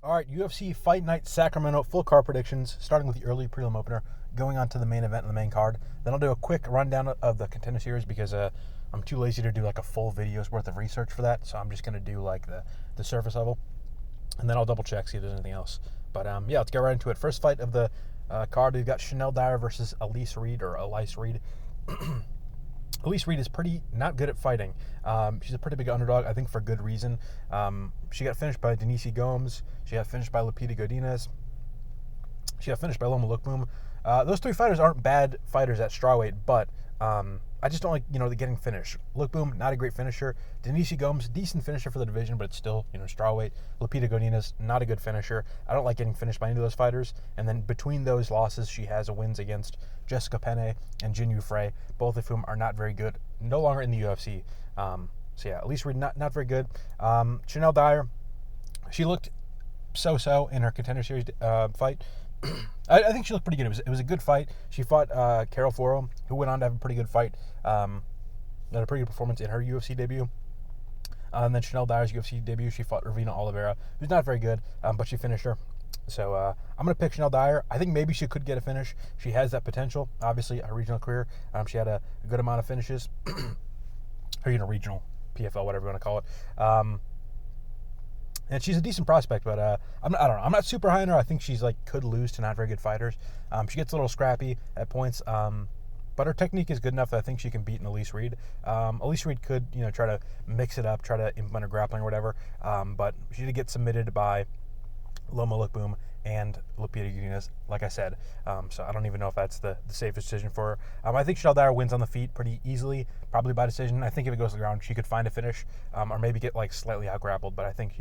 All right, UFC Fight Night Sacramento, full card predictions, starting with the early prelim opener, going on to the main event and the main card. Then I'll do a quick rundown of the contender series because I'm too lazy to do like a full video's worth of research for that, so I'm just going to do like the surface level. And then I'll double check, see if there's anything else. But yeah, let's get right into it. First fight of the card, we've got Shanelle Dyer versus Elise Reed. Elise Reed is pretty not good at fighting. She's a pretty big underdog, I think for good reason. She got finished by Denise Gomes. She got finished by Lupita Godinez. She got finished by Loma Lookboom. Those three fighters aren't bad fighters at strawweight, but I just don't like, the getting finished. Lookboom, not a great finisher. Denise Gomes, decent finisher for the division, but it's still, strawweight. Lupita Godinez, not a good finisher. I don't like getting finished by any of those fighters. And then between those losses, she has wins against Jessica Penne and Jin Yu Frey, both of whom are not very good, no longer in the UFC. So yeah, at least Reed not very good. Shanelle Dyer, she looked so-so in her contender series fight. I think she looked pretty good. It was a good fight. She fought Carol Foro, who went on to have a pretty good fight. Had a pretty good performance in her UFC debut. And then Shanelle Dyer's UFC debut, she fought Ravina Oliveira, who's not very good, but she finished her. So I'm going to pick Shanelle Dyer. I think maybe she could get a finish. She has that potential. Obviously, her regional career, she had a good amount of finishes. Her regional, PFL, whatever you want to call it. And she's a decent prospect, but I don't know. I'm not super high on her. I think she's could lose to not very good fighters. She gets a little scrappy at points, but her technique is good enough that I think she can beat an Elise Reed. Elise Reed could, try to mix it up, try to implement her grappling or whatever. But she did get submitted by Loma Lookboom and Lupita Godinez, like I said. So I don't even know if that's the safest decision for her. I think Shanelle Dyer wins on the feet pretty easily, probably by decision. I think if it goes to the ground, she could find a finish, or maybe get slightly out grappled. But I think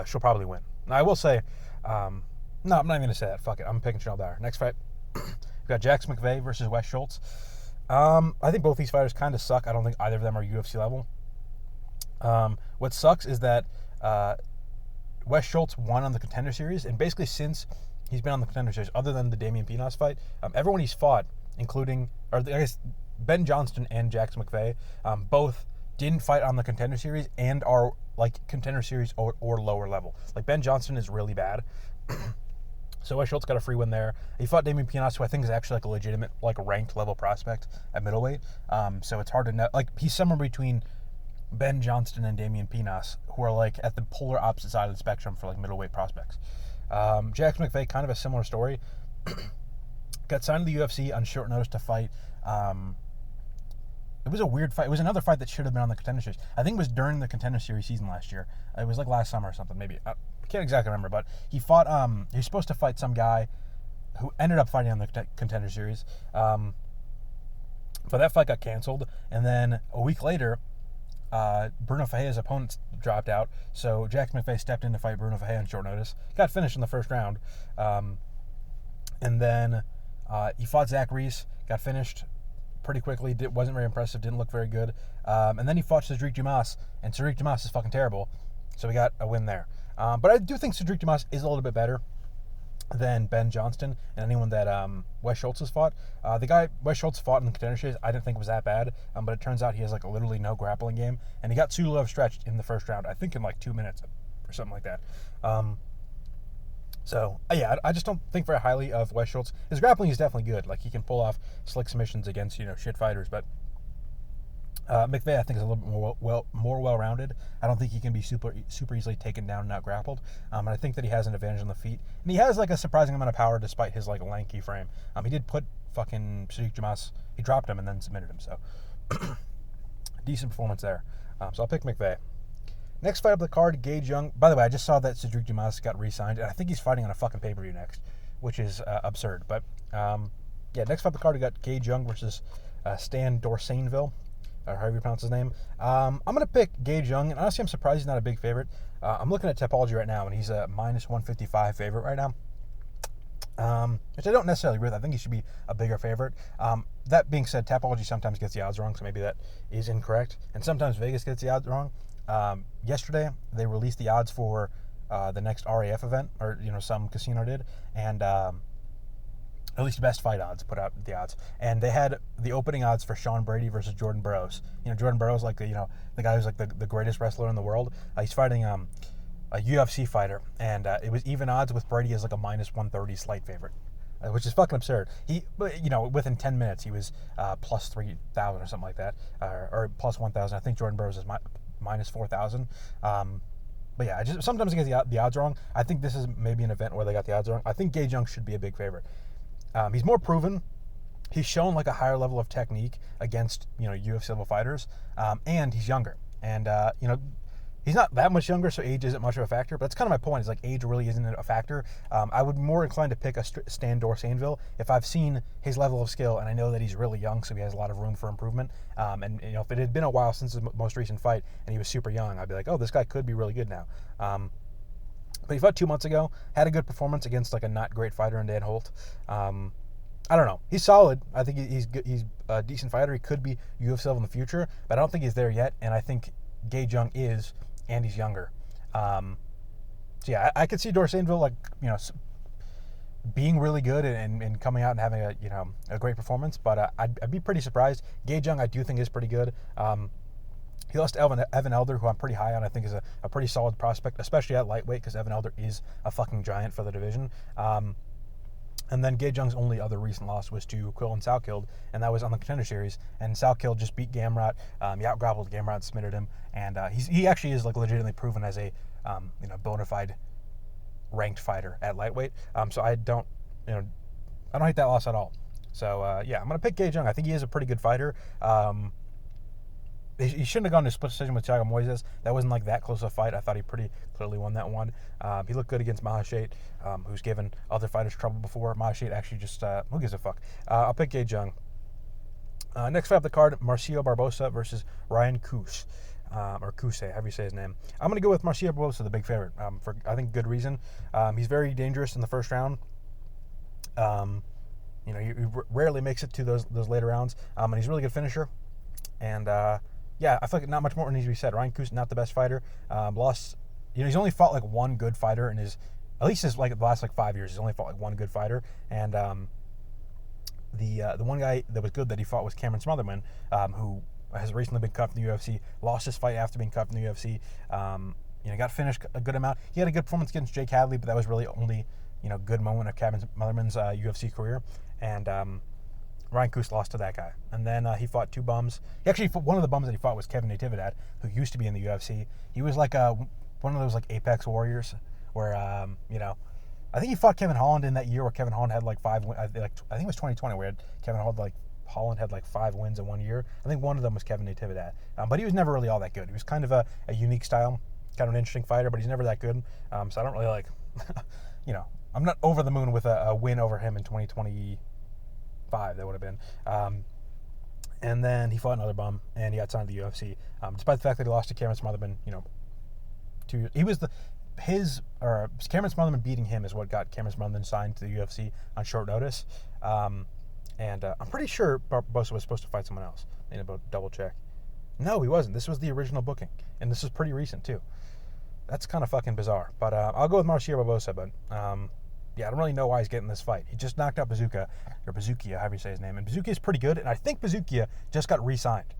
she'll probably win. Now I will say, no, I'm not even gonna say that. Fuck it, I'm picking Shanelle Dyer. Next fight, we've got Jax McVey versus Wes Schultz. I think both these fighters kind of suck. I don't think either of them are UFC level. What sucks is that Wes Schultz won on the contender series, and basically since he's been on the contender series, other than the Damian Pinos fight, everyone he's fought, including, or I guess Ben Johnston and Jax McVey, both didn't fight on the contender series and are contender series or lower level. Ben Johnston is really bad. So Wes Schultz got a free win there. He fought Damian Pinos, who I think is actually a legitimate ranked level prospect at middleweight. So it's hard to know. He's somewhere between Ben Johnston and Damian Pinos, who are at the polar opposite side of the spectrum for middleweight prospects. Jax McVey, kind of a similar story. Got signed to the UFC on short notice to fight. It was a weird fight. It was another fight that should have been on the contender series. I think it was during the contender series season last year. It was last summer or something, maybe. I can't exactly remember, but he fought. He was supposed to fight some guy who ended up fighting on the contender series. But that fight got canceled, and then a week later, Bruno Ferreira's opponent dropped out, so Jax McVey stepped in to fight Bruno Ferreira on short notice. Got finished in the first round. And then he fought Zach Reese, got finished pretty quickly, wasn't very impressive, didn't look very good. And then he fought Cedric Dumas, and Cedric Dumas is fucking terrible, so we got a win there. But I do think Cedric Dumas is a little bit better than Ben Johnston and anyone that Wes Schultz has fought. The guy Wes Schultz fought in the contender series, I didn't think was that bad, but it turns out he has literally no grappling game, and he got Sulev stretched in the first round, I think in 2 minutes or something like that. So yeah, I just don't think very highly of Wes Schultz. His grappling is definitely good. He can pull off slick submissions against shit fighters, but McVey, I think, is a little bit more well-rounded. I don't think he can be super easily taken down and out grappled. And I think that he has an advantage on the feet. And he has a surprising amount of power despite his lanky frame. He did put fucking Cedric Dumas, he dropped him and then submitted him. So decent performance there. So I'll pick McVey. Next fight up the card, Gage Young. By the way, I just saw that Cedric Dumas got re-signed, and I think he's fighting on a fucking pay-per-view next, which is absurd. But yeah, next fight up the card, we got Gage Young versus Stan Dorsainvil, or however you pronounce his name. I'm going to pick Gage Young, and honestly, I'm surprised he's not a big favorite. I'm looking at Tapology right now, and he's a minus 155 favorite right now, which I don't necessarily agree with. I think he should be a bigger favorite. That being said, Tapology sometimes gets the odds wrong, so maybe that is incorrect. And sometimes Vegas gets the odds wrong. Yesterday, they released the odds for the next RAF event, or some casino did, and at least Best Fight Odds put out the odds, and they had the opening odds for Sean Brady versus Jordan Burroughs. Jordan Burroughs, the guy who's the greatest wrestler in the world. He's fighting a UFC fighter, and it was even odds with Brady as like a minus 130 slight favorite, which is fucking absurd. Within 10 minutes, he was plus 3,000 or something like that, or plus 1,000. I think Jordan Burroughs is minus 4,000. But yeah, sometimes I get the odds wrong. I think this is maybe an event where they got the odds wrong. I think Gage Young should be a big favorite. He's more proven. He's shown like a higher level of technique against UFC level fighters, and he's younger. And he's not that much younger, so age isn't much of a factor. But that's kind of my point. Is like age really isn't a factor. I would be more inclined to pick a Stan Dorsainvil if I've seen his level of skill and I know that he's really young, so he has a lot of room for improvement. And if it had been a while since his most recent fight and he was super young, I'd be like, oh, this guy could be really good now. But he fought 2 months ago, had a good performance against like a not great fighter in Dan Holt. I don't know. He's solid. I think he's good. He's a decent fighter. He could be UFC level in the future, but I don't think he's there yet. And I think Gage Young is, and he's younger. So yeah, I could see Dorsainvil being really good and coming out and having a great performance. But I'd be pretty surprised. Gage Young, I do think is pretty good. He lost to Evan Elder, who I'm pretty high on. I think is a pretty solid prospect, especially at lightweight, because Evan Elder is a fucking giant for the division. And then Gage Young's only other recent loss was to Quillan Salkild, and that was on the Contender Series. And Salkild just beat Gamrot. He out-grappled Gamrot and submitted him. And he actually is like legitimately proven as a bona fide ranked fighter at lightweight. So I don't hate that loss at all. So yeah, I'm gonna pick Gage Young. I think he is a pretty good fighter. He shouldn't have gone to a split decision with Thiago Moises. That wasn't like that close a fight. I thought he pretty clearly won that one. He looked good against Mahashet, who's given other fighters trouble before. Mahashet actually just, who gives a fuck? I'll pick Gage Young. Next fight up the card, Marcio Barbosa versus Ryan Kuse, or Kuse, however you say his name. I'm going to go with Marcio Barbosa, the big favorite, for I think good reason. He's very dangerous in the first round. He rarely makes it to those later rounds, and he's a really good finisher. And yeah, I feel like not much more needs to be said. Ryan Kuse, not the best fighter. Lost. He's only fought like one good fighter in his like the last like 5 years. He's only fought like one good fighter, and the one guy that was good that he fought was Cameron Smotherman, who has recently been cut from the UFC. Lost his fight after being cut from the UFC. Got finished a good amount. He had a good performance against Jake Hadley, but that was really only good moment of Cameron Smotherman's UFC career. And Ryan Kuse lost to that guy. And then he fought two bums. One of the bums that he fought was Kevin Natividad, who used to be in the UFC. He was like one of those like Apex Warriors where, I think he fought Kevin Holland in that year where Kevin Holland had like 5 wins. I think it was 2020 where Kevin Holland had like 5 wins in 1 year. I think one of them was Kevin Natividad. But he was never really all that good. He was kind of a unique style, kind of an interesting fighter, but he's never that good. So I don't really like, I'm not over the moon with a win over him in 2025. That would have been. And then he fought another bum, and he got signed to the UFC. Despite the fact that he lost to Cameron Smotherman, Cameron Smotherman beating him is what got Cameron Smotherman signed to the UFC on short notice. And I'm pretty sure Barbosa was supposed to fight someone else. I need to double check. No, he wasn't. This was the original booking, and this is pretty recent too. That's kind of fucking bizarre. But I'll go with Marcio Barbosa. But yeah, I don't really know why he's getting this fight. He just knocked out Bazooka, however you say his name. And Bazooka is pretty good, and I think Bazooka just got re-signed,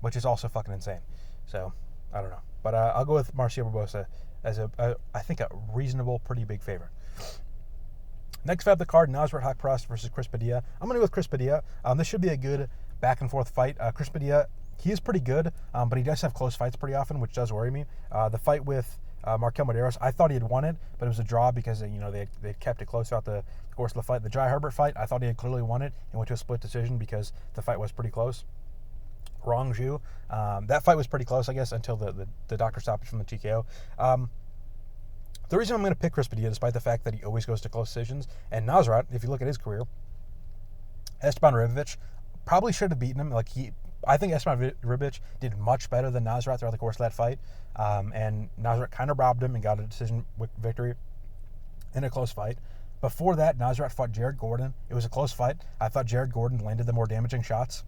which is also fucking insane. So, I don't know. But I'll go with Marcio Barbosa as I think a reasonable, pretty big favorite. Next fight of the card, Nasrat Haqparast versus Chris Padilla. I'm going to go with Chris Padilla. This should be a good back-and-forth fight. Chris Padilla, he is pretty good, but he does have close fights pretty often, which does worry me. The fight with Marquel Mederos, I thought he had won it, but it was a draw because they kept it close throughout the course of the fight. The Jai Herbert fight, I thought he had clearly won it and went to a split decision because the fight was pretty close. Wrong Zhu. That fight was pretty close, I guess, until the doctor stoppage from the TKO. The reason I'm going to pick Chris Padilla, despite the fact that he always goes to close decisions, and Nasrat, if you look at his career, Esteban Ribovic probably should have beaten him. I think Esteban Ribovic did much better than Nasrat throughout the course of that fight, and Nasrat kind of robbed him and got a decision victory in a close fight. Before that, Nasrat fought Jared Gordon. It was a close fight. I thought Jared Gordon landed the more damaging shots.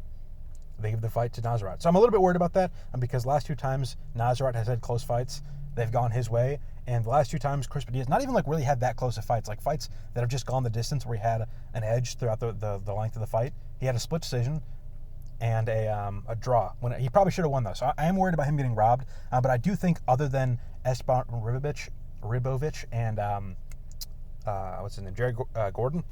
They gave the fight to Nasrat. So I'm a little bit worried about that, because last 2 times Nasrat has had close fights, they've gone his way, and the last 2 times Chris Padilla's not even really had that close of fights, like fights that have just gone the distance where he had an edge throughout the length of the fight. He had a split decision and a draw. When he probably should have won though, so I am worried about him getting robbed. But I do think, other than Esteban Ribovic, and what's his name, Jared Gordon.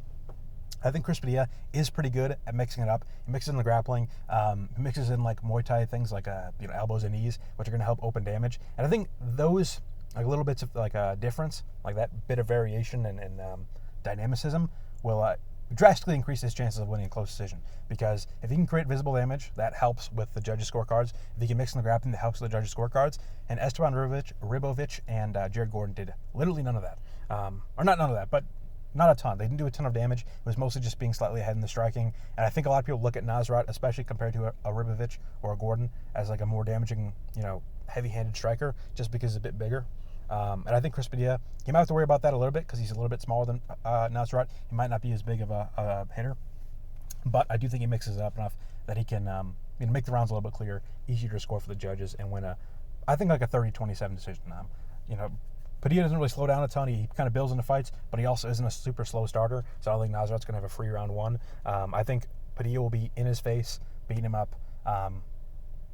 I think Chris Padilla is pretty good at mixing it up. He mixes in the grappling. He mixes in like Muay Thai things like elbows and knees, which are going to help open damage. And I think those like little bits of like a difference, like that bit of variation and dynamicism, will drastically increase his chances of winning a close decision. Because if he can create visible damage, that helps with the judges' scorecards. If he can mix in the grappling, that helps with the judges' scorecards. And Esteban Ribovic and Jared Gordon did literally none of that, or not none of that, but not a ton. They didn't do a ton of damage. It was mostly just being slightly ahead in the striking. And I think a lot of people look at Nasrat, especially compared to a Ribovic or a Gordon, as like a more damaging, heavy-handed striker, just because he's a bit bigger. And I think Chris Padilla, he might have to worry about that a little bit because he's a little bit smaller than Nasrat. He might not be as big of a hitter. But I do think he mixes it up enough that he can make the rounds a little bit clearer, easier to score for the judges, and win I think like a 30-27 decision. Padilla doesn't really slow down a ton. He kind of builds into fights, but he also isn't a super slow starter. So I don't think Nasrat's going to have a free round one. I think Padilla will be in his face, beating him up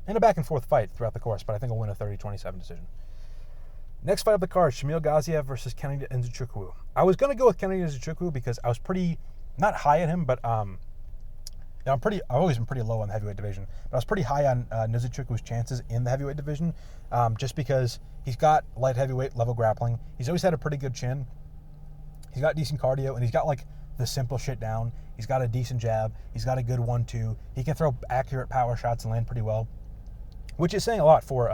in a back-and-forth fight throughout the course, but I think he'll win a 30-27 decision. Next fight up the card, Shamil Gaziev versus Kennedy Nzechuwku. I was going to go with Kennedy Nzechuwku because I was pretty, not high on him, but I've always been pretty low on the heavyweight division, but I was pretty high on Nzechukwu's chances in the heavyweight division, just because he's got light heavyweight level grappling. He's always had a pretty good chin. He's got decent cardio, and he's got like the simple shit down. He's got a decent jab. He's got a good 1-2. He can throw accurate power shots and land pretty well, which is saying a lot for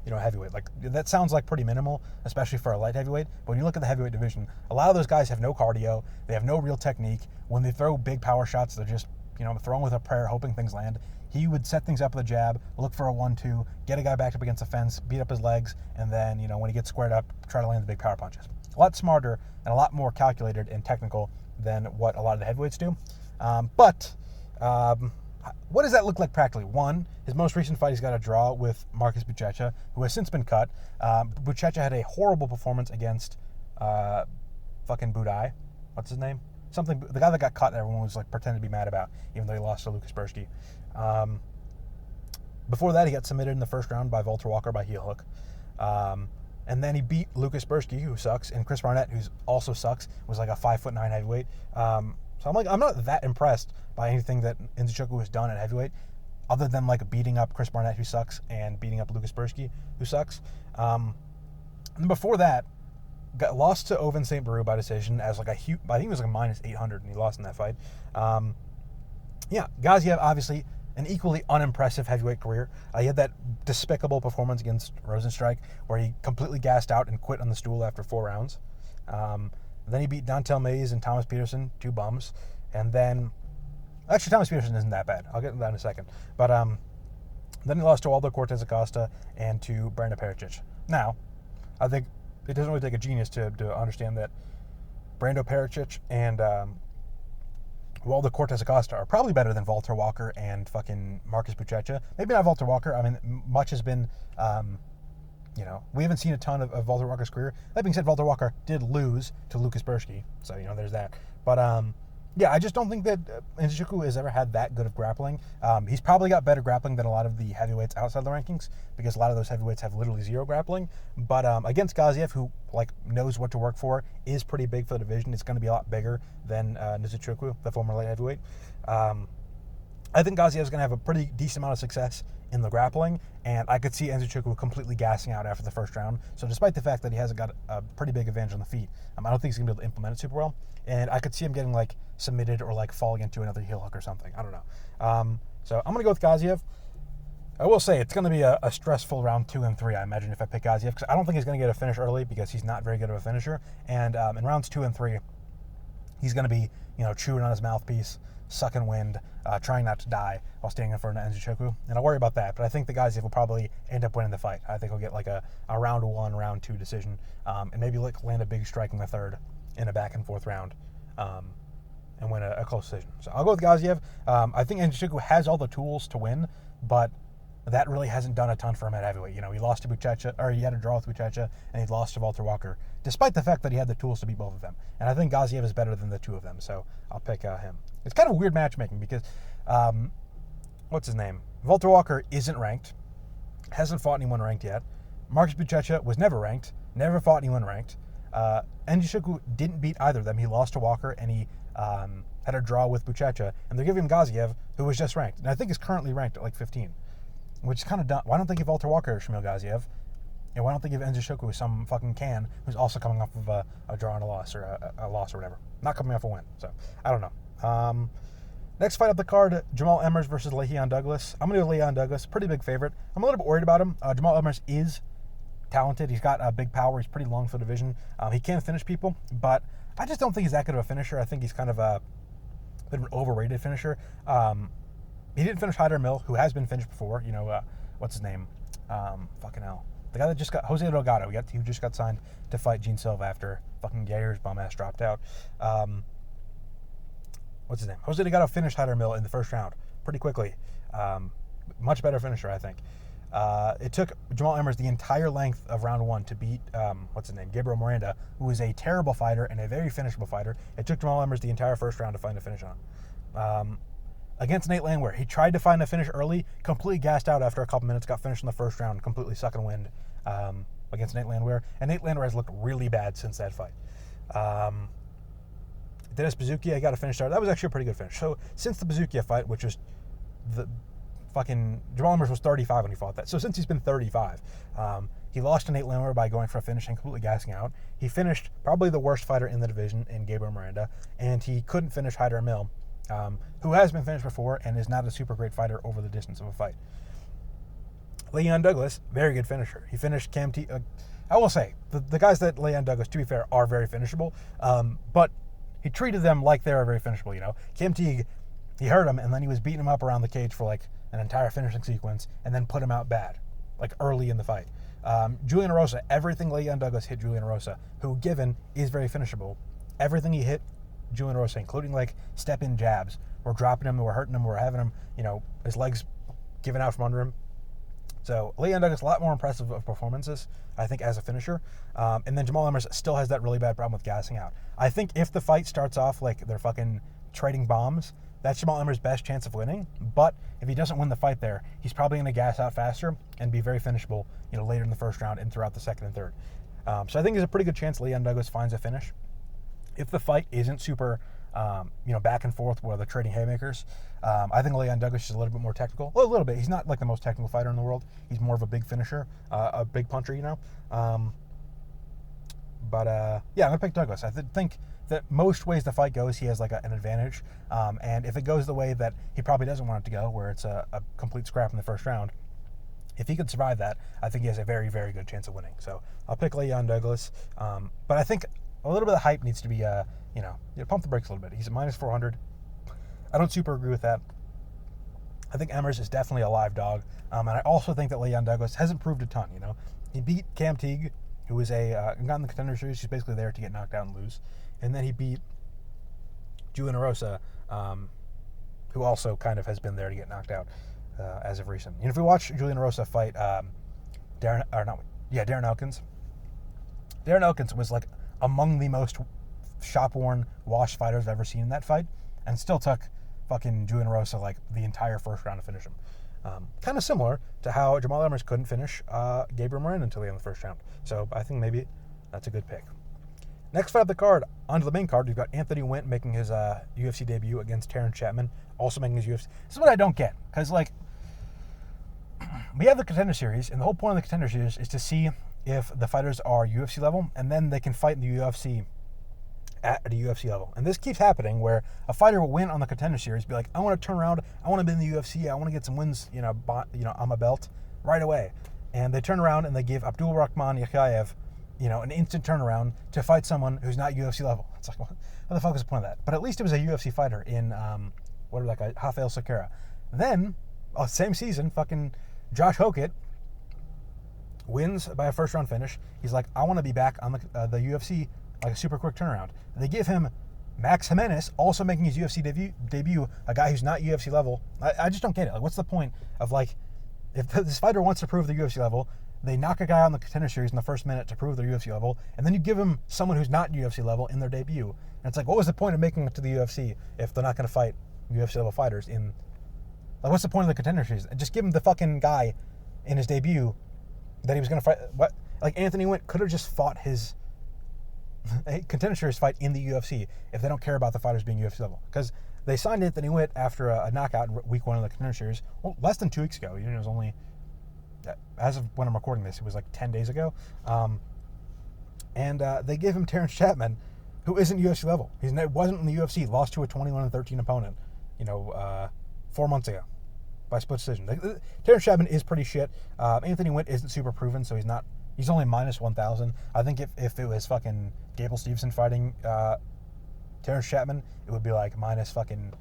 heavyweight. Like that sounds like pretty minimal, especially for a light heavyweight. But when you look at the heavyweight division, a lot of those guys have no cardio. They have no real technique. When they throw big power shots, they're just throwing with a prayer, hoping things land. He would set things up with a jab, look for a 1-2, get a guy backed up against the fence, beat up his legs, and then when he gets squared up, try to land the big power punches. A lot smarter and a lot more calculated and technical than what a lot of the heavyweights do. But what does that look like practically? One, his most recent fight, he's got a draw with Marcus Buchecha, who has since been cut. Buchecha had a horrible performance against fucking Budai. What's his name? The guy that got cut, everyone was like pretending to be mad about, even though he lost to Lucas Bursky. Before that, he got submitted in the first round by Walter Walker by heel hook. And then he beat Lucas Bursky, who sucks, and Chris Barnett, who also sucks, was like a 5'9" heavyweight. So I'm not that impressed by anything that Nzechuwku has done at heavyweight, other than like beating up Chris Barnett, who sucks, and beating up Lucas Bursky, who sucks. And before that, got lost to Ovince St. Preux by decision as like a huge, I think it was like a minus 800, and he lost in that fight. Gaziev, obviously, an equally unimpressive heavyweight career. He had that despicable performance against Rosenstrike where he completely gassed out and quit on the stool after 4 rounds. Then he beat Dontel Mays and Thomas Peterson, 2 bums. And then, actually, Thomas Peterson isn't that bad. I'll get into that in a second. But then he lost to Aldo Cortez Acosta and to Brando Pericic. Now, I think it doesn't really take a genius to understand that Brando Pericic and Waldo Cortez Acosta are probably better than Walter Walker and fucking Marcus Buchecha. Maybe not Walter Walker. I mean, much has been, we haven't seen a ton of Walter Walker's career. That being said, Walter Walker did lose to Lucas Bursky, so, there's that. But, I just don't think that Nzechuwku has ever had that good of grappling. He's probably got better grappling than a lot of the heavyweights outside the rankings, because a lot of those heavyweights have literally 0 grappling. But against Gaziev, who knows what to work for, is pretty big for the division. It's going to be a lot bigger than Nzechuwku, the former light heavyweight. I think Gaziev is going to have a pretty decent amount of success in the grappling, and I could see Nzechuwku completely gassing out after the first round. So despite the fact that he hasn't got a pretty big advantage on the feet, I don't think he's going to be able to implement it super well. And I could see him getting submitted or falling into another heel hook or something. I don't know. So I'm going to go with Gaziev. I will say it's going to be a stressful round 2 and 3, I imagine, if I pick Gaziev, because I don't think he's going to get a finish early because he's not very good of a finisher. And in rounds 2 and 3, he's going to be, chewing on his mouthpiece, sucking wind, trying not to die while standing in front of Nzechuwku. And I'll worry about that, but I think the Gaziev will probably end up winning the fight. I think he'll get a round 1, round 2 decision, and maybe land a big strike in the third in a back and forth round, and win a close decision. So I'll go with Gaziev. I think Nzechuwku has all the tools to win, but that really hasn't done a ton for him at heavyweight. He lost to Buchecha, or he had a draw with Buchecha, and he lost to Walter Walker, despite the fact that he had the tools to beat both of them. And I think Gaziev is better than the 2 of them, so I'll pick him. It's kind of weird matchmaking because, what's his name? Walter Walker isn't ranked, hasn't fought anyone ranked yet. Marcus Buchecha was never ranked, never fought anyone ranked. Nzechuwku didn't beat either of them. He lost to Walker, and he had a draw with Buchecha, and they're giving him Gaziev, who was just ranked, and I think is currently ranked at like 15, which is kind of dumb. Why don't they give Walter Walker Shamil Gaziev, and why don't they give Nzechuwku some fucking can who's also coming off of a draw and a loss, or a loss or whatever, not coming off a win? So I don't know. Next fight up the card, Jamall Emmers versus Lerryan Douglas. I'm going to go Lerryan Douglas, pretty big favorite. I'm a little bit worried about him. Jamall Emmers is talented. He's got big power. He's pretty long for the division. He can finish people, but I just don't think he's that good of a finisher. I think he's kind of a bit of an overrated finisher. He didn't finish Hyder Mill, who has been finished before. You know, what's his name? Fucking hell. The guy that just got, Jose Delgado, who just got signed to fight Gene Silva after fucking Dyer's bum ass dropped out. What's his name? Jose Delgado finished Hyder Mill in the first round pretty quickly. Much better finisher, I think. It took Jamall Emmers the entire length of round one to beat, what's his name, Gabriel Miranda, who is a terrible fighter and a very finishable fighter. It took Jamall Emmers the entire first round to find a finish on. Against Nate Landwehr, he tried to find a finish early, completely gassed out after a couple minutes, got finished in the first round, completely sucking wind against Nate Landwehr. And Nate Landwehr has looked really bad since that fight. Dennis Bazookia got a finish there. That was actually a pretty good finish. So since the Bazookia fight, which was the fucking, Jamall Emmers was 35 when he fought that. So since he's been 35, he lost to Nate Landwehr by going for a finish and completely gassing out. He finished probably the worst fighter in the division in Gabriel Miranda, and he couldn't finish Hyder Mill, who has been finished before and is not a super great fighter over the distance of a fight. Lerryan Douglas, very good finisher. He finished Cam T. I will say, the guys that Lerryan Douglas, to be fair, are very finishable, but he treated them like they were very finishable, you know. Cam Teague, he hurt him, and then he was beating him up around the cage for like an entire finishing sequence, and then put him out bad, like early in the fight. Julian Erosa, everything Lerryan Douglas hit Julian Erosa, who, given, is very finishable. Everything he hit Julian Erosa, including like step-in jabs, were dropping him, were hurting him, were having him, you know, his legs given out from under him. So Lerryan Douglas, a lot more impressive of performances, I think, as a finisher. And then Jamall Emmers still has that really bad problem with gassing out. I think if the fight starts off like they're fucking trading bombs, that's Jamall Emmers' best chance of winning. But if he doesn't win the fight there, he's probably going to gas out faster and be very finishable, you know, later in the first round and throughout the second and third. So I think there's a pretty good chance Lerryan Douglas finds a finish. If the fight isn't super, you know, back and forth where they're trading haymakers, I think Lerryan Douglas is a little bit more technical. Well, a little bit. He's not like the most technical fighter in the world. He's more of a big finisher, a big puncher, you know. Yeah, I'm going to pick Douglas. I think that most ways the fight goes, he has like an advantage. And if it goes the way that he probably doesn't want it to go, where it's a complete scrap in the first round, if he could survive that, I think he has a very, very good chance of winning. So I'll pick Lerryan Douglas. But I think a little bit of hype needs to be, you know, pump the brakes a little bit. He's at minus 400. I don't super agree with that. I think Emmers is definitely a live dog. And I also think that Lerryan Douglas hasn't proved a ton, you know. He beat Cam Teague, who was got in the Contender Series. He's basically there to get knocked out and lose. And then he beat Julian Erosa, who also kind of has been there to get knocked out as of recent. You know, if we watch Julian Erosa fight Darren Elkins. Darren Elkins was like among the most shop-worn, washed fighters I've ever seen in that fight, and still took fucking Julian Erosa like the entire first round to finish him. Kind of similar to how Jamall Emmers couldn't finish Gabriel Miranda until the end of the first round. So I think maybe that's a good pick. Next fight of the card, onto the main card, we've got Anthony Wint making his UFC debut against Terrance Chatman, also making his UFC. This is what I don't get, because like we have the Contender Series, and the whole point of the Contender Series is to see if the fighters are UFC level, and then they can fight in the UFC at the UFC level. And this keeps happening where a fighter will win on the Contender Series, be like, I want to turn around, I want to be in the UFC, I want to get some wins, you know, on my belt right away. And they turn around and they give Abdul Rahman Yakhayev, you know, an instant turnaround to fight someone who's not UFC level. It's like, what the fuck is the point of that? But at least it was a UFC fighter in, whatever that guy, Rafael Sakura. Then, same season, fucking Josh Hokett wins by a first round finish. He's like, I want to be back on the UFC, like a super quick turnaround. They give him Max Jimenez, also making his UFC debut, a guy who's not UFC level. I just don't get it. Like, what's the point of, like, if this fighter wants to prove the UFC level, they knock a guy on the Contender Series in the first minute to prove their UFC level, and then you give him someone who's not UFC level in their debut. And it's like, what was the point of making it to the UFC if they're not going to fight UFC level fighters in, like, what's the point of the Contender Series? Just give him the fucking guy in his debut that he was going to fight. What? Like, Anthony Wint could have just fought his Contender Series fight in the UFC if they don't care about the fighters being UFC level. Because they signed Anthony Wint after a knockout in week 1 of the Contender Series, less than 2 weeks ago. It was only, as of when I'm recording this, it was like 10 days ago. And they gave him Terrance Chatman, who isn't UFC level. He wasn't in the UFC, lost to a 21-13 opponent, 4 months ago by split decision. Terrance Chatman is pretty shit. Anthony Wint isn't super proven, so he's only minus 1,000. I think if it was fucking Gable Stevenson fighting Terrance Chatman, it would be like minus fucking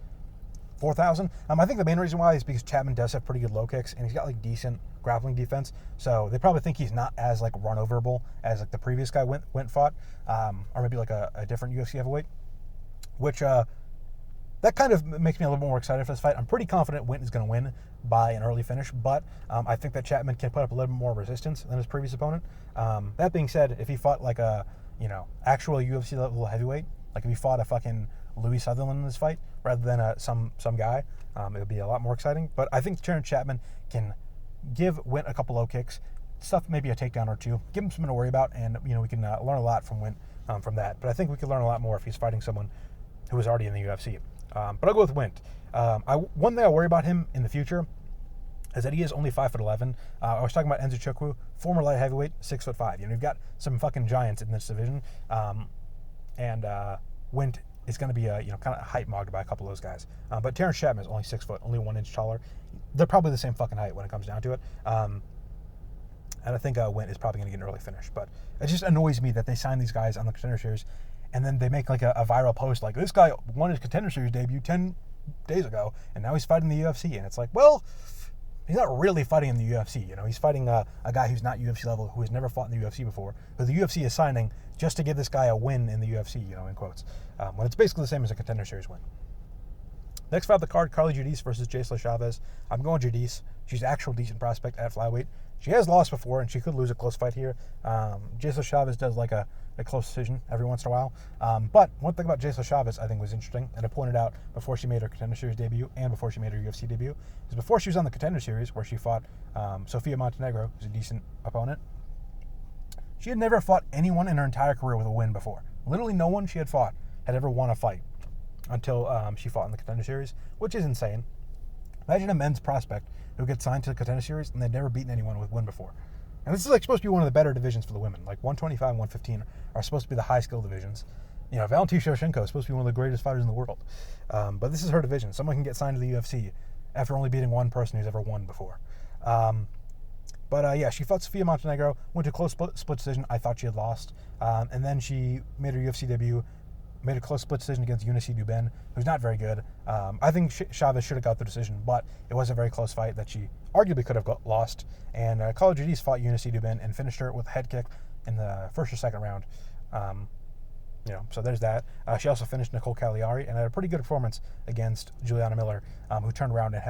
4,000. I think the main reason why is because Chatman does have pretty good low kicks, and he's got like decent grappling defense. So they probably think he's not as like run overable as like the previous guy Wint fought, or maybe like a different UFC heavyweight. Which that kind of makes me a little more excited for this fight. I'm pretty confident Wint is going to win by an early finish, but I think that Chatman can put up a little bit more resistance than his previous opponent. That being said, if he fought like a actual UFC level heavyweight, like if he fought a fucking Louis Sutherland in this fight rather than some guy, it would be a lot more exciting. But I think Terrance Chatman can give Wint a couple low kicks, stuff maybe a takedown or two, give him something to worry about, and we can learn a lot from Wint from that. But I think we could learn a lot more if he's fighting someone who is already in the UFC. But I'll go with Wint. One thing I worry about him in the future is that he is only 5'11". I was talking about Nzechuwku, former light heavyweight, 6'5". You've got some fucking giants in this division, and Wint is going to be kind of height mogged by a couple of those guys. But Terrance Chatman is only 6 foot, only 1 inch taller. They're probably the same fucking height when it comes down to it. And I think Wint is probably going to get an early finish. But it just annoys me that they sign these guys on the Contender Series, and then they make like a viral post like, this guy won his Contender Series debut 10 days ago, and now he's fighting the UFC. And it's like, well, he's not really fighting in the UFC. He's fighting a guy who's not UFC level, who has never fought in the UFC before, who the UFC is signing just to give this guy a win in the UFC, in quotes. When it's basically the same as a Contender Series win. Next fight of the card, Carli Judice versus Jaisla Chavez. I'm going Judice. She's an actual decent prospect at flyweight. She has lost before, and she could lose a close fight here. Jaisla Chavez does like a close decision every once in a while. But one thing about Jaisla Chavez I think was interesting, and I pointed out before she made her Contender Series debut and before she made her UFC debut, is before she was on the Contender Series, where she fought Sofia Montenegro, who's a decent opponent, she had never fought anyone in her entire career with a win before. Literally no one she had fought had ever won a fight until she fought in the Contender Series, which is insane. Imagine a men's prospect who gets signed to the Contender Series and they've never beaten anyone with win before. And this is like supposed to be one of the better divisions for the women. Like 125 and 115 are supposed to be the high skill divisions. Valentina Shevchenko is supposed to be one of the greatest fighters in the world. But this is her division. Someone can get signed to the UFC after only beating one person who's ever won before. But she fought Sofia Montenegro, went to a close split decision. I thought she had lost. And then she made her UFC debut, made a close split decision against Eunice Dubin, who's not very good. I think Chavez should have got the decision, but it was a very close fight that she arguably could have lost. And Carli Judice fought Eunice Dubin and finished her with a head kick in the first or second round. So there's that. She also finished Nicole Cagliari and had a pretty good performance against Juliana Miller, who turned around and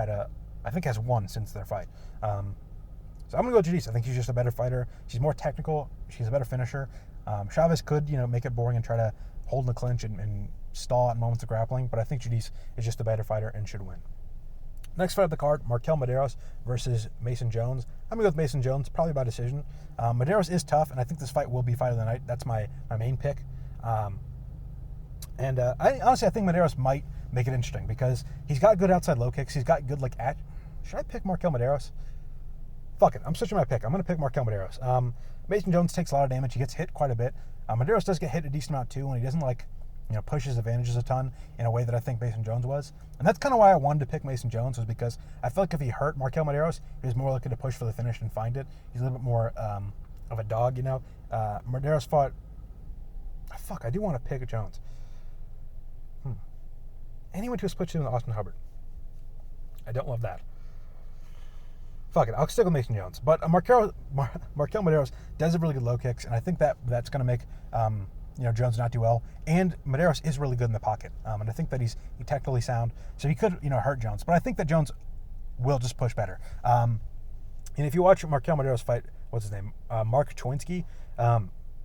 has won since their fight. So I'm going to go Judice. I think she's just a better fighter. She's more technical. She's a better finisher. Chavez could, make it boring and try to hold in the clinch and stall at moments of grappling, but I think Judice is just a better fighter and should win. Next fight of the card, Marquel Mederos versus Mason Jones. I'm going to go with Mason Jones, probably by decision. Mederos is tough, and I think this fight will be fight of the night. That's my main pick. I think Mederos might make it interesting because he's got good outside low kicks. He's got good, should I pick Marquel Mederos? Fuck it, I'm switching my pick. I'm going to pick Marquel Mederos. Mason Jones takes a lot of damage. He gets hit quite a bit. Mederos does get hit a decent amount too, and he doesn't push his advantages a ton in a way that I think Mason Jones was. And that's kind of why I wanted to pick Mason Jones, was because I feel like if he hurt Marquel Mederos, he was more likely to push for the finish and find it. He's a little bit more of a dog, Mederos fought... Fuck, I do want to pick Jones. And he went to a split decision with Austin Hubbard. I don't love that. Fuck it, I'll stick with Mason Jones. But Marquel Mederos does have really good low kicks, and I think that's going to make Jones not do well. And Mederos is really good in the pocket, and I think that he's technically sound, so he could hurt Jones. But I think that Jones will just push better. And if you watch Marquel Mederos fight, what's his name, Mark Chowinski,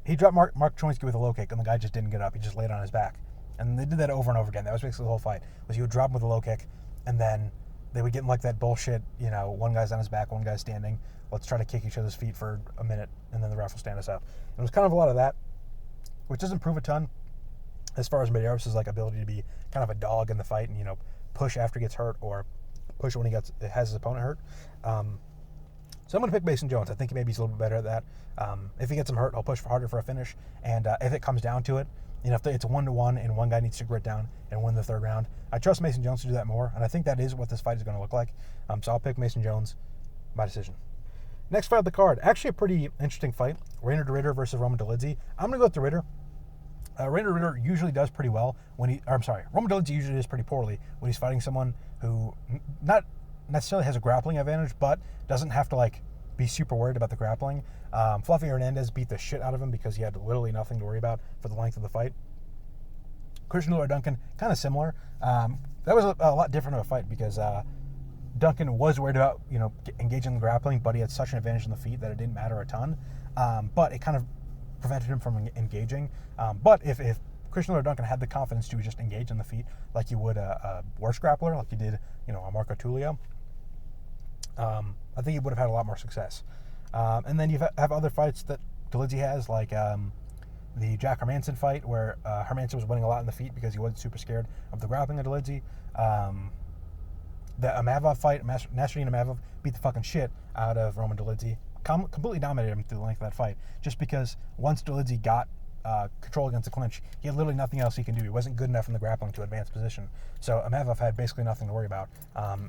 he dropped Mark Chowinski with a low kick, and the guy just didn't get up. He just laid on his back, and they did that over and over again. That was basically the whole fight. Was he would drop him with a low kick, and then they would get in that bullshit, one guy's on his back, one guy's standing, let's try to kick each other's feet for a minute, and then the ref will stand us up. And it was kind of a lot of that, which doesn't prove a ton as far as Mederos' like ability to be kind of a dog in the fight and, you know, push after he gets hurt or push when he has his opponent hurt. So I'm going to pick Mason Jones. I think maybe he's a little bit better at that. If he gets him hurt, he'll push harder for a finish. And if it comes down to it, you know, if it's a 1-1 and one guy needs to grit down and win the third round, I trust Mason Jones to do that more. And I think that is what this fight is going to look like. So I'll pick Mason Jones by decision. Next fight of the card, actually a pretty interesting fight. Reinier versus Roman Dolidze. I'm going to go with the Ritter. Reinier usually does pretty well when Roman Dolidze usually does pretty poorly when he's fighting someone who not necessarily has a grappling advantage, but doesn't have to like be super worried about the grappling. Fluffy Hernandez beat the shit out of him because he had literally nothing to worry about for the length of the fight. Christian Duncan, kind of similar. That was a lot different of a fight because Duncan was worried about, you know, engaging in the grappling, but he had such an advantage in the feet that it didn't matter a ton. But it kind of prevented him from engaging. But if Christian Duncan had the confidence to just engage in the feet like you would a worse grappler, like he did, you know, a Marco Tulio, I think he would have had a lot more success. And then you have other fights that Dolidze has, like the Jack Hermanson fight, where Hermanson was winning a lot in the feet because he wasn't super scared of the grappling of Dolidze. The Amavov fight, Nasrat Amavov beat the fucking shit out of Roman Dolidze. Completely dominated him through the length of that fight, just because once Dolidze got control against the clinch, he had literally nothing else he can do. He wasn't good enough in the grappling to advance position. So Amavov had basically nothing to worry about.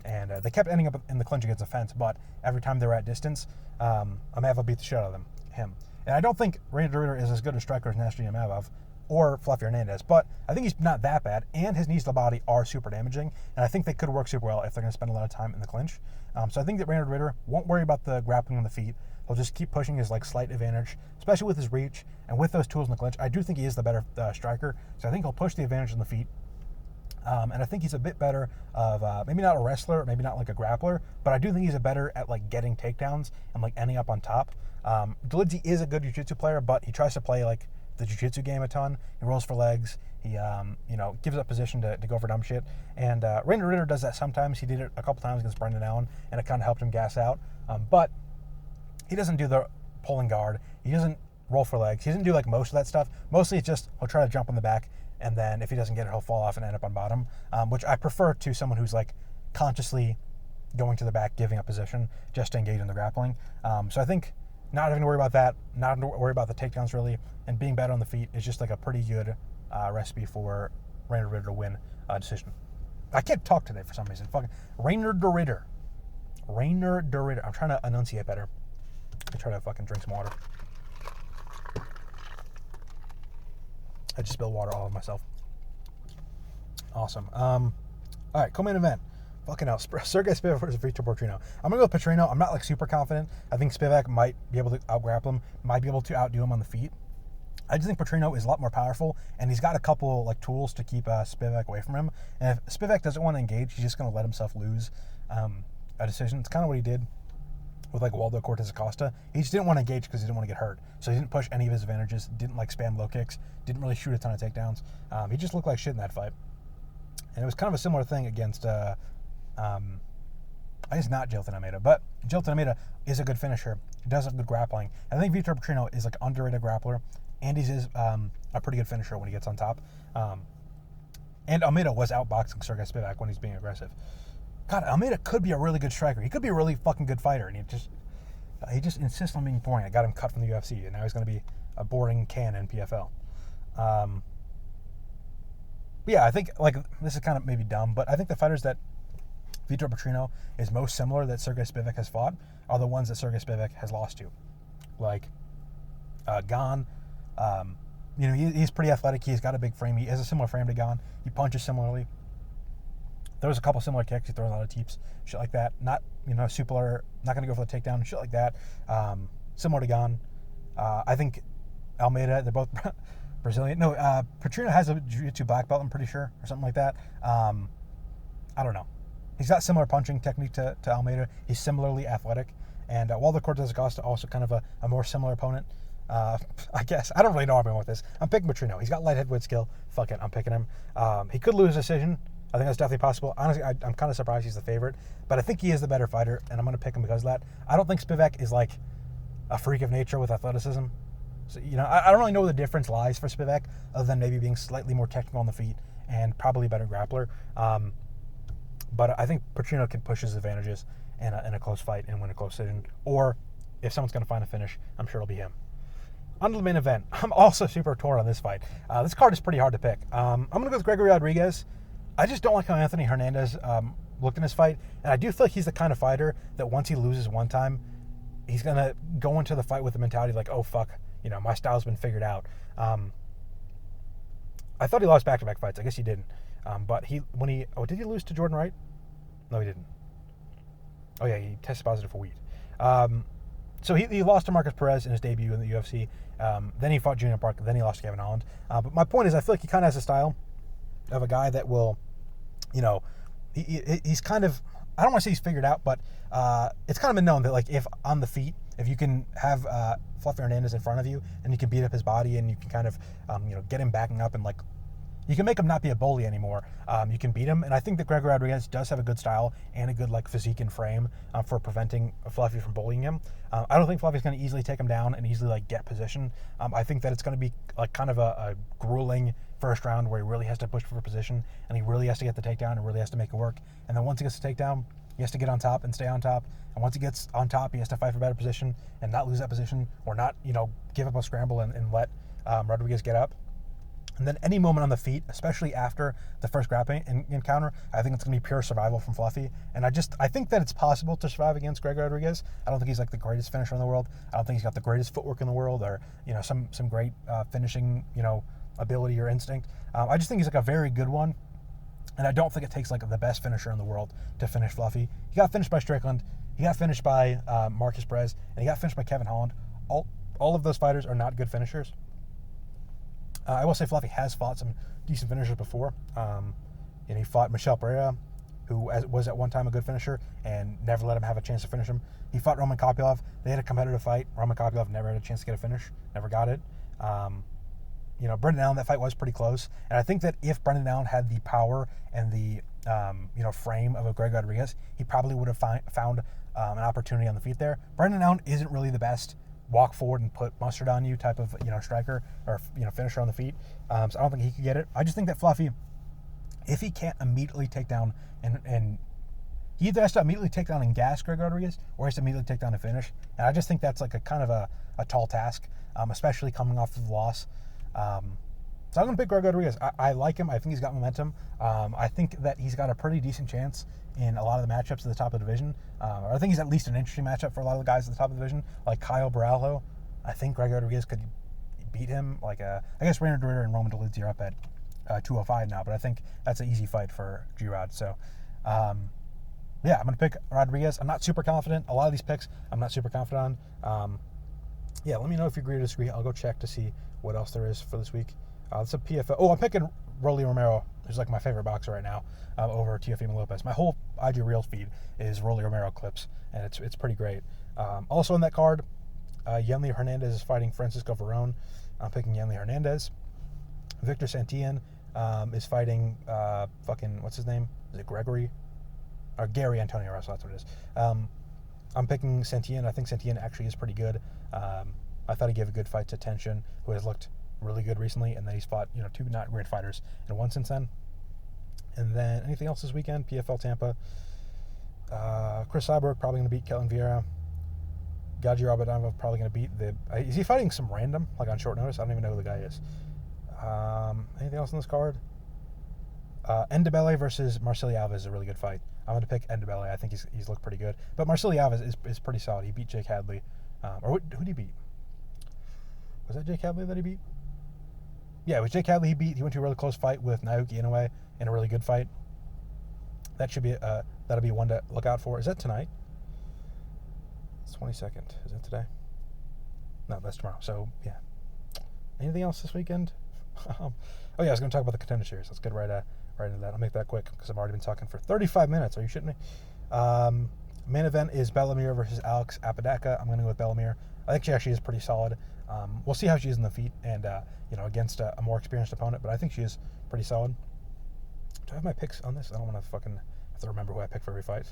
And they kept ending up in the clinch against the fence, but every time they were at distance, Amavov beat the shit out of him. And I don't think Reinier is as good a striker as Nasrat Amavov or Fluffy Hernandez, but I think he's not that bad, and his knees to the body are super damaging, and I think they could work super well if they're going to spend a lot of time in the clinch. So I think that Reinier won't worry about the grappling on the feet. He'll just keep pushing his like slight advantage, especially with his reach and with those tools in the clinch. I do think he is the better striker, so I think he'll push the advantage on the feet. And I think he's a bit better of maybe not a wrestler, maybe not like a grappler, but I do think he's a better at like getting takedowns and like ending up on top. Dolidze is a good jiu-jitsu player, but he tries to play like the jiu-jitsu game a ton. He rolls for legs. He you know, gives up position to go for dumb shit. And Reinier does that sometimes. He did it a couple times against Brendan Allen, and it kind of helped him gas out. But he doesn't do the pulling guard. He doesn't roll for legs. He doesn't do like most of that stuff. Mostly it's just he'll try to jump on the back, and then if he doesn't get it, he'll fall off and end up on bottom, which I prefer to someone who's like consciously going to the back, giving up position just to engage in the grappling. So I think not having to worry about that, not having to worry about the takedowns really, and being better on the feet is just like a pretty good recipe for Reinier to win a decision. I can't talk today for some reason. Fucking Reinier. I'm trying to enunciate better. I try to fucking drink some water. I just spilled water all over myself. Awesome. All right, co-main event. Fucking hell. Serghei Spivak versus Vitor Petrino. I'm going to go with Petrino. I'm not like super confident. I think Spivak might be able to out-grapple him, might be able to outdo him on the feet. I just think Petrino is a lot more powerful, and he's got a couple like tools to keep Spivak away from him. And if Spivak doesn't want to engage, he's just going to let himself lose a decision. It's kind of what he did with like Waldo Cortez Acosta. He just didn't want to engage because he didn't want to get hurt. So he didn't push any of his advantages, didn't like spam low kicks, didn't really shoot a ton of takedowns. He just looked like shit in that fight. And it was kind of a similar thing against, I guess not Jailton Almeida, but Jailton Almeida is a good finisher. He does have good grappling. I think Vitor Petrino is like an underrated grappler, and he's a pretty good finisher when he gets on top. And Almeida was outboxing Serghei Spivak when he's being aggressive. God, Almeida could be a really good striker. He could be a really fucking good fighter, and he just insists on being boring. I got him cut from the UFC, and now he's going to be a boring can in PFL. But yeah, I think like this is kind of maybe dumb, but I think the fighters that Vitor Petrino is most similar that Serghei Spivak has fought are the ones that Serghei Spivak has lost to, like Gane. You know, he's pretty athletic. He's got a big frame. He has a similar frame to Gane. He punches similarly. Throws a couple similar kicks. He throws a lot of teeps, shit like that. Not, you know, super, not going to go for the takedown, shit like that. Similar to Gane. I think Almeida, they're both Brazilian. No, Petrino has a jiu-jitsu black belt, I'm pretty sure, or something like that. I don't know. He's got similar punching technique to Almeida. He's similarly athletic. And Waldo Cortez Acosta, also kind of a more similar opponent. I guess. I don't really know where I'm going with this. I'm picking Petrino. He's got light heavyweight skill. Fuck it, I'm picking him. He could lose a decision. I think that's definitely possible. Honestly, I'm kind of surprised he's the favorite, but I think he is the better fighter, and I'm going to pick him because of that. I don't think Spivak is like a freak of nature with athleticism. So, I don't really know where the difference lies for Spivak, other than maybe being slightly more technical on the feet and probably a better grappler. But I think Petrino can push his advantages in a close fight and win a close decision. Or if someone's going to find a finish, I'm sure it'll be him. On to the main event. I'm also super torn on this fight. This card is pretty hard to pick. I'm going to go with Gregory Rodrigues. I just don't like how Anthony Hernandez looked in this fight. And I do feel like he's the kind of fighter that once he loses one time, he's going to go into the fight with the mentality like, oh, fuck, my style's been figured out. I thought he lost back-to-back fights. I guess he didn't. But did he lose to Jordan Wright? No, he didn't. Oh, yeah, he tested positive for weed. So he lost to Marcus Perez in his debut in the UFC. Then he fought Junior Park. Then he lost to Kevin Holland. But my point is, I feel like he kind of has a style of a guy that will, he's kind of, I don't want to say he's figured out, but it's kind of been known that, like, if on the feet, if you can have Fluffy Hernandez in front of you and you can beat up his body and you can kind of, get him backing up and, like, you can make him not be a bully anymore. You can beat him, and I think that Gregory Rodrigues does have a good style and a good physique and frame for preventing Fluffy from bullying him. I don't think Fluffy's going to easily take him down and easily get position. I think that it's going to be kind of a grueling first round where he really has to push for position and he really has to get the takedown and really has to make it work. And then once he gets the takedown, he has to get on top and stay on top. And once he gets on top, he has to fight for better position and not lose that position or not, give up a scramble and let Rodrigues get up. And then any moment on the feet, especially after the first grappling encounter, I think it's going to be pure survival from Fluffy. And I think that it's possible to survive against Gregory Rodrigues. I don't think he's the greatest finisher in the world. I don't think he's got the greatest footwork in the world or, some great finishing, ability or instinct. I just think he's a very good one. And I don't think it takes the best finisher in the world to finish Fluffy. He got finished by Strickland. He got finished by Marcus Perez. And he got finished by Kevin Holland. All of those fighters are not good finishers. I will say Fluffy has fought some decent finishers before. He fought Michel Pereira, who was at one time a good finisher, and never let him have a chance to finish him. He fought Roman Kopylov. They had a competitive fight. Roman Kopylov never had a chance to get a finish. Never got it. Brendan Allen, that fight was pretty close. And I think that if Brendan Allen had the power and the, frame of a Greg Rodrigues, he probably would have found an opportunity on the feet there. Brendan Allen isn't really the best walk forward and put mustard on you type of striker or finisher on the feet. So I don't think he could get it. I just think that Fluffy, if he can't immediately take down and he either has to immediately take down and gas Greg Rodrigues or he has to immediately take down and finish. And I just think that's a kind of a tall task, especially coming off of the loss. So I'm going to pick Greg Rodrigues. I like him. I think he's got momentum. I think that he's got a pretty decent chance in a lot of the matchups at the top of the division. I think he's at least an interesting matchup for a lot of the guys at the top of the division, like Kyle Baralho. I think Greg Rodrigues could beat him. I guess Reinier and Roman Dolidze are up at 205 now, but I think that's an easy fight for G-Rod. So, I'm going to pick Rodrigues. I'm not super confident. A lot of these picks, I'm not super confident on. Let me know if you agree or disagree. I'll go check to see what else there is for this week. It's a PFL. Oh, I'm picking Rolly Romero, who's my favorite boxer right now, over Teofimo Lopez. My whole IG Reels feed is Rolly Romero clips, and it's pretty great. Also on that card, Yenli Hernandez is fighting Francisco Verón. I'm picking Yenli Hernandez. Victor Santillan is fighting what's his name? Is it Gregory? Or Gary Antonio Russell, that's what it is. I'm picking Santillan. I think Santillan actually is pretty good. I thought he gave a good fight to Tenshin, who has looked really good recently, and then he's fought two not great fighters and one since then. And then anything else this weekend? PFL Tampa. Chris Cyborg probably going to beat Kelvin Vieira. Gaji Rabadonov probably going to beat is he fighting some random on short notice? I don't even know who the guy is. Anything else on this card? Ndebele versus Marcelo Alves is a really good fight. I'm going to pick Ndebele. I think he's looked pretty good, but Marcelo Alves is pretty solid. He beat Jake Hadley. Who did he beat? Was that Jake Hadley that he beat? Yeah, it was Jake Hadley he beat. He went to a really close fight with Naoki Inoue in a really good fight. That should be that'll be one to look out for. Is that tonight? It's 22nd. Is that today? No, that's tomorrow. So yeah. Anything else this weekend? I was going to talk about the Contender Series. Let's get right into that. I'll make that quick because I've already been talking for 35 minutes. Are you shitting me? Main event is Bellamir versus Alex Apodaca. I'm going to go with Bellamir. I think she actually is pretty solid. We'll see how she is in the feet and against a more experienced opponent, but I think she is pretty solid. Do I have my picks on this? I don't want to fucking have to remember who I picked for every fight.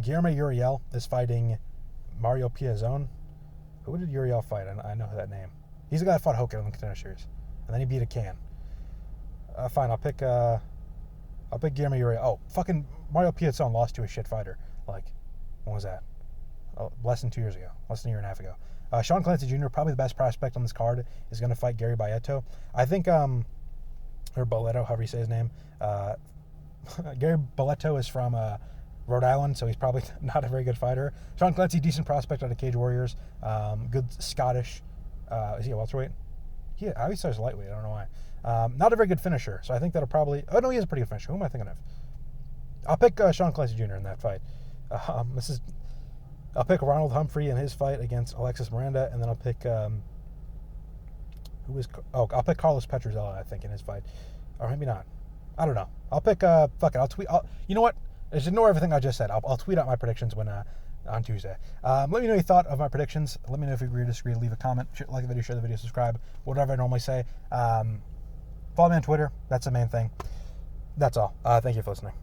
Guillermo Uriel is fighting Mario Piazzone. Who did Uriel fight? I know that name. He's the guy that fought Hoka in the Contender Series, and then he beat a can. Fine, I'll pick Guillermo Uriel. Oh, fucking Mario Piazzone lost to a shit fighter. Like, when was that? Less than 2 years ago. Less than a year and a half ago. Sean Clancy Jr., probably the best prospect on this card, is going to fight Gary Barreto. I think, or Boleto, however you say his name. Gary Boleto is from Rhode Island, so he's probably not a very good fighter. Sean Clancy, decent prospect out of Cage Warriors. Good Scottish. Is he a welterweight? I always thought he was lightweight. I don't know why. Not a very good finisher, so I think that'll probably... Oh, no, he is a pretty good finisher. Who am I thinking of? I'll pick Sean Clancy Jr. in that fight. I'll pick Ronald Humphrey in his fight against Alexis Miranda, and then I'll pick... I'll pick Carlos Petruzella, I think, in his fight. Or maybe not. I don't know. I'll pick... fuck it. I'll tweet... you know what? Just ignore everything I just said. I'll tweet out my predictions when on Tuesday. Let me know what you thought of my predictions. Let me know if you agree or disagree. Leave a comment. Like the video, share the video, subscribe. Whatever I normally say. Follow me on Twitter. That's the main thing. That's all. Thank you for listening.